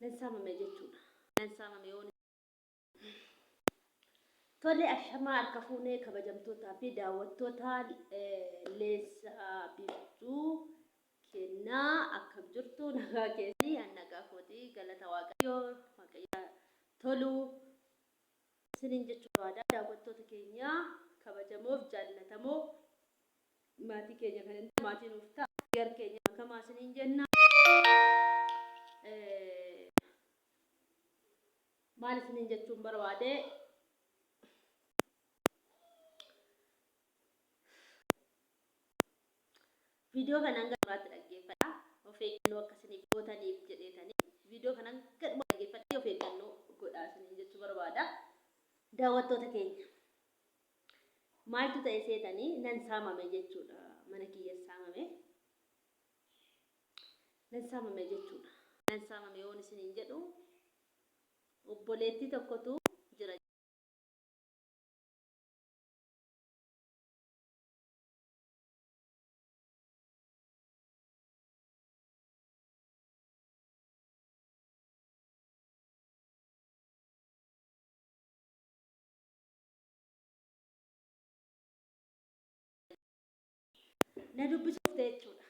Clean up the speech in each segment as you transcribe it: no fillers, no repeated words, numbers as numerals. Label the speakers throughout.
Speaker 1: nan saamame jechuudha. Nan saamame yoo tole ashamaa harka fuunee kabajamtootaa fi daawwattoota Leensaa Biiftuu kennaa akkam jirtu nagaa keessi nagaa kootii galata waaqayyoo tolu sinin jechuudha. Daawwattoota keenya kabajamoof jaallatamoo maatii keenya kan inni maatii nuuf ta'a gar keenya makamaa sinin jenna. Maal sinin jechuun barbaade video kanan garaatti dhaggeeffadha. Of eeggannoo akkasiniif gootaniif jedheetanii video kanan gadhuma dhaggeeffadhee of eeggannoo godhaa sinin jechuu barbaada. Daawwattoota keenya maaltu ta'e seetanii nan saamame jechuudha. Mana kiyya saamame. Nan saamame jechuudha. Nan saamame yoon isiniin jedhu obboleettii tokkotu jira. Na dubbisuuf jechuudha.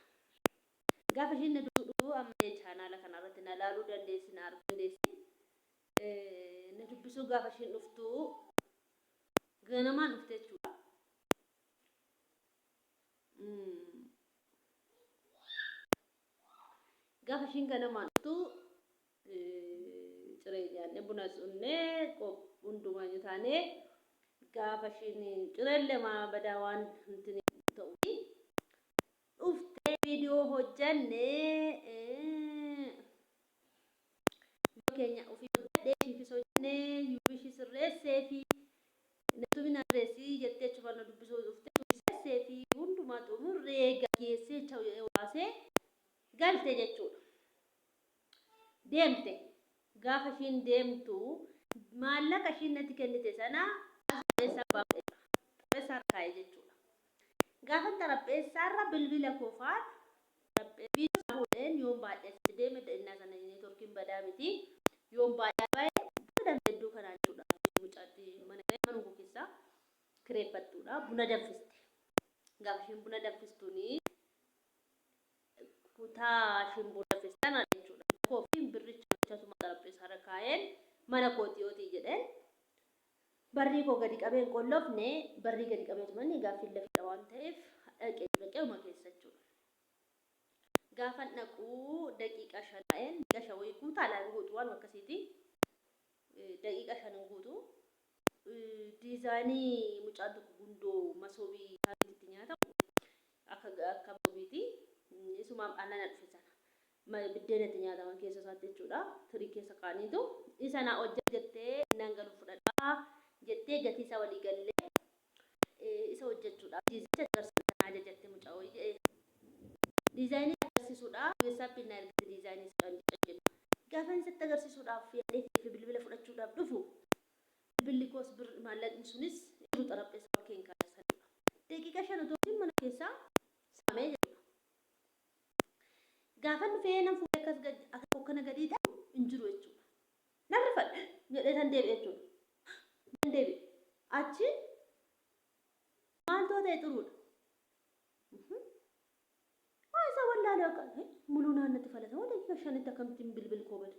Speaker 1: Gaafa ishiin na dubbisuu amma chaanaala kanarratti na ilaaluu dandeessi na arguu dandeessi. Na dubbisuu gaafa ishiin dhuftu ganamaan dhufte jechuudha. Gaafa ishiin ganamaan dhuftu cireenyaanne buna sunnee hundumaa nyutaanee gaafa ishiin cireellee badaa waan hin ta'u video hojjanne keenya ofii hojjadhee shiifis hojjanne yuubishi sirreessee fi natumi na reessii jettee chufanna dubbisuu dhufte sirreessee fi hundumaa xumurree gaggeessee waasee galte jechuudha. Deemte gaafa ishiin deemtu maallaqa ishiin natti kennite sana xarapheessaa kaa'e jechuudha. Gaafa xarapheessaarra bilbila koofaan video fuudheen yoon baadhee deeme innaa sana neetworkiin badaa miti yoon baadhee buna hedduu kanaan jechuudha. Mucaatti mana keessaa kireeffattuudha. Buna danfiste. Gaafa ishiin buna danfistuuni kutaa ishiin buna danfistan jechuudha. Koofiin birricha muchatuma xarapheessaarra kaa'een mana kootiyooti jedheen barrii koo gadi qabeen qollofne barrii gadi qabeetumanni gaaffii lafidha waan ta'eef dhaqee uma keessa jechuudha. Gaafa dhaquu daqiiqa 5 ta'een gasha wayii guutaa laan guutu waan akkasiiti. Daqiiqa 5 guutu diizaayinii mucaan tokko gundoo masoobii itti nyaatamu akka bobiiti. Isumaan aannan dhufisana. Biddeena itti nyaataman keessa isaatti jechuudha. Tirii keessa kaaniitu isa na hojjete jettee nan galu fudhadhaa jettee gatii isaa walii gallee isa hojjechuudhaaf diizaayinii agarsiisaa jettee mucaa wayii diizaayinii agarsiisuudhaaf WhatsApp na ergite diizaayinii jedhu. Gaafa inni agarsiisuudhaaf yaadee fi bilbila fudhachuudhaaf dhufu bilbilli koos maallaqni sunis iddoo xarapheessaa keen kaasaniidha. Daqiiqa 5 otoo mana keessaa saamee jechuudha. Gaafa dhufee nan fuudhee akka kana gadiidha hin jiru jechuudha. Nan rifadhe jedhee tan deebi'e jechuudha. Nan deebi'e achi maaltu ta'e xuruudha. Wallaahi akka muluu naannatti falata waan daqiiqa 5tti akkamittiin bilbil koobade.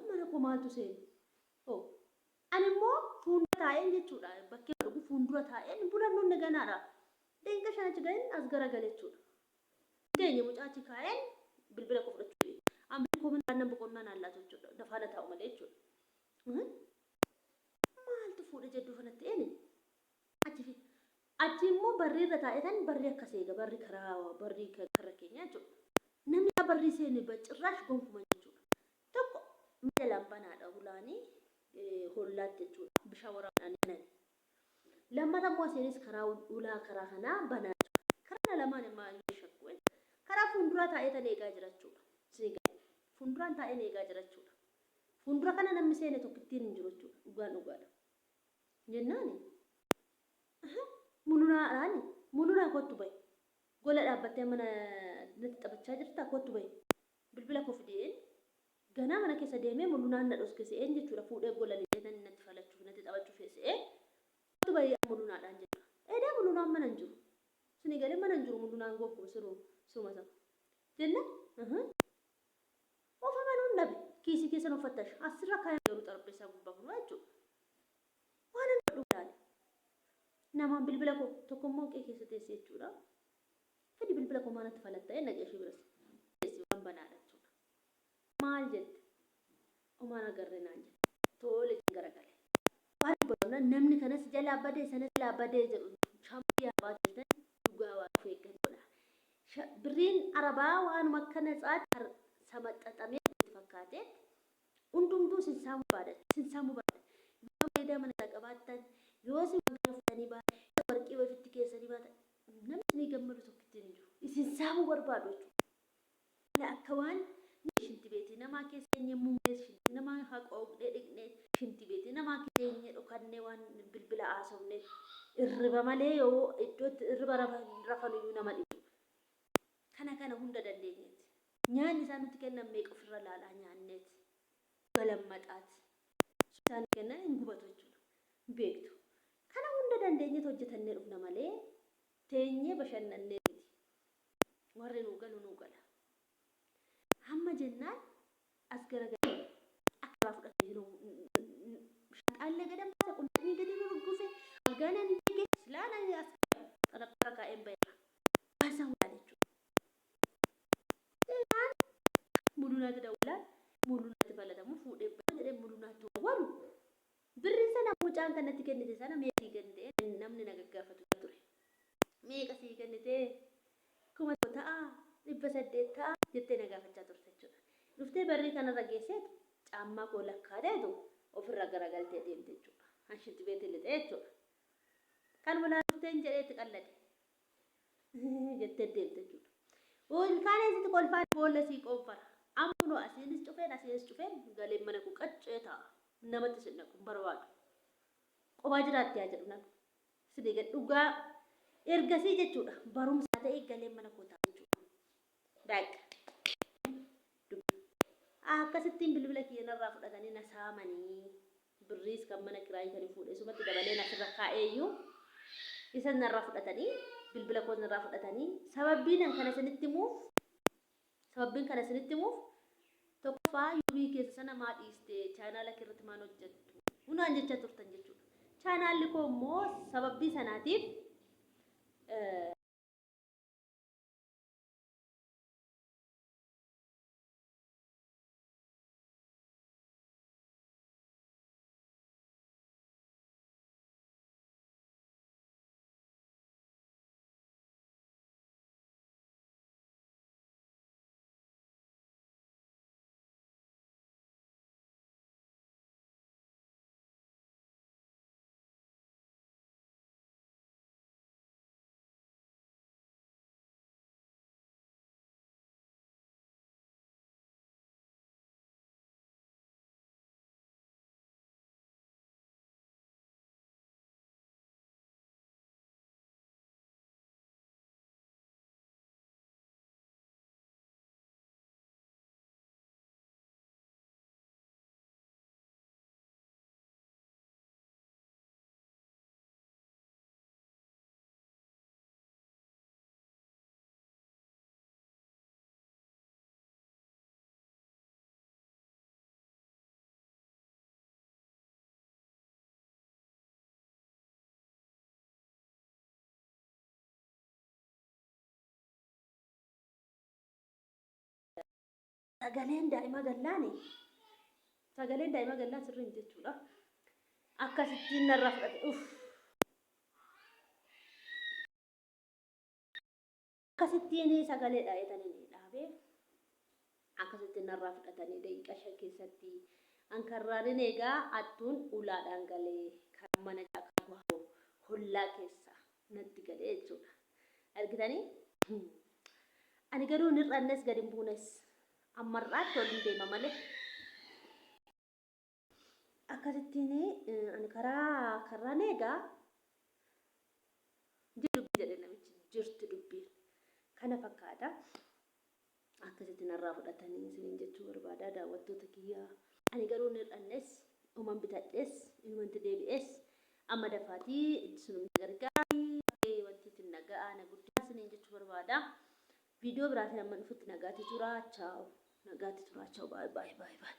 Speaker 1: Mana koo maaltu seene? Ani immoo fuuldura taa'een jechuudha. Bakkee dhugu fuuldura taa'een buna nuunne ganaadha. Daqiiqa 5 ga'een as garagale jechuudha. Teenye mucaachi kaa'een bilbila koo fudhachuu. Amma koo mana boqonnaa naallatu jechuudha. Dafaana taa'u malee jechuudha. Maaltu fuudhe jedduu kanatti eeni? Achi immoo barri irra taa'etan barri akka seega barri karaa keenya jechuudha. Namni barri seene cirraash gonfuma jechuudha. Tokko mana lambanaadha hulaanii hollaatti jechuudha. Bishaan waraabaan nani. Lammata immoo seenis karaa ulaa karaa kanaa banaa jechuudha. Karaa lamaan immoo shakkuun karaa fuulduraa taa'etan eegaa jira jechuudha. Seega fuulduraan taa'een eegaa jira jechuudha. Fuuldura kana namni seene tokko ittiin hin jiru jechuudha. Dhugaadha. Jennaani. Mulunaa kottu bahe. Gola dhaabbattee mana natti taphachaa jirta kottu bahe. Bilbila koo fideen Ganaa mana keessa deemee mul'unaan na dhoske se'een jechuudha. Fuudhee golanii jedhanii natti falachuuf natti taphachuuf se'ee bayyaa mul'unaadhaan jedha. Edaa mul'unaan mana hin jiru. Sini galee mana hin jiru mul'unaan goggoo siruma sana. Jenna ofa manuun dhabe kiisii keessa nu fattash asirra kaayee yeroo xarbeessaa gubbaa kun jechuudha. Waan hin dhadhu ilaale. Namaan bilbila koo tokkommoo qe'ee keessa teessee jechuudha. Fedhi bilbila koo maanatti falatta'ee naqee ishee biras. Teessee waan banaadha jechuudha. Maal jette? Omaan agarree naan jette. Tole garagalee. Waan boona namni kanas jalaa badee sanas jalaa badee jedhu shammii yaabaa ta'an dhugaa waan feeggatudha. Birriin arabaa waanuma akka natsaatti samaxxaxamee itti fakkaate hundumtuu sinsaamuu baadha. Yoo fayidaa mana qabaattan yoo si waan fudhanii baatan yoo warqii ofitti keessanii baatan namni ni gammadu tokkittiin hin jiru. Isin saamuu barbaadu jechuudha. Akka waan shinti beetii namaa keessa eenye muummees shinti namaa haqooqnee dhiqnee shinti beetii namaa keessa eenye dhokannee waan bilbila haasofne irriba malee yoo iddootti irriba rafaniyyuu nama dhibu. Kana hunda dandeenyeeti. Nyaanni isaan nutti kennan meeqa ofirra laalaa nyaanneeti. Galammaxaati. Isaan kennan hin gubatu jechuudha. Beektu. Kana hunda dandeenyeeti hojjetannee dhufna malee teenyee bashannannee miti. Warri nuu galu nuu gala. Hamma jennaan as garagalee akka fudhatee jiru shaxaallee gadammaa qunnamtii gadi nu rugguse argaana ni jige silaana as xaraphaa kaa'een bayyana. Baasaan waa jechuudha. Mul'unaatti dawwalaan mul'unaatti falatamu fuudhee baay'ee jedhee mul'unaatti walu birriin sana mucaan kanatti kennite sana meeqii kennite namni na gaggaafatu ture. Meeqa sii kennite 1000 ta'a 800 ta'a jettee na gaafachaa turte jechuudha. Dhuftee barrii kanarra geessee caammaa koo lakkaateetu ofirra garagaltee deemte jechuudha. Ashitti beetii lixee jechuudha. Kan bulaa dhufteen jedheetti qallate jettee deemte jechuudha. Kaanee sitti kolfaan boolla sii qoonfara. Ammoo asiinis cufeen galee mana koo qaccee ta'a. Namatti sinna kun barbaadu. Qophaa jiraatti yaa jedhu namni. Sidii gad dhugaa ergasii jechuudha. Barumsaa ta'ee galee mana koo ta'a jechuudha. Daaqqa. Akkasittiin bilbila kiyyanarraa fudhatanii na saamanii birriis kan mana kiraayii kan fuudhee sumatti dabalee nasirra kaa'eeyyuu isa narraa fudhatanii bilbila koo narraa fudhatanii sababbiin kana isinitti himuuf tokkoffaa yuubii keessa sana maa dhiiste chaanaala irratti maan hojjettu hunaan jecha turtan jechuudha. Chaanaalli koo immoo sababbii sanaatiif sagaleen daa'ima gallaani. Sagaleen daa'ima gallaa sirriin jechuudha. Akkasittiin narraa fudhate akkasittiin sagalee dhaayetanii dhaabee akkasittiin narraa fudhatanii daqiiqa 5 keessatti ankarraanin egaa attuun ulaadhaan galee kan mana jaaqaa hollaa keessa natti galee jechuudha. Argitanii ani garuu nirrannes gadi hin buunes ammarraatti waliin deema malee akkasittiin ani karaan egaa jirti jedhe namichi jirti dubbiin kana fakkaata akkasitti narraa fudhatanii isiniin jechuu barbaada daawwattoota kiyyaa. Ani garuu hin hir'annes uuman bitadhes ilmanti deebi'es amma dafaatii isinum gargaari wanti itti nagaa na guddaa isiniin jechuu barbaada. Viidiyoo biraatiin amma dhufutti nagaatti turaa. Ciao. Nagaatti turaa. Ciao. Bye bye bye bye.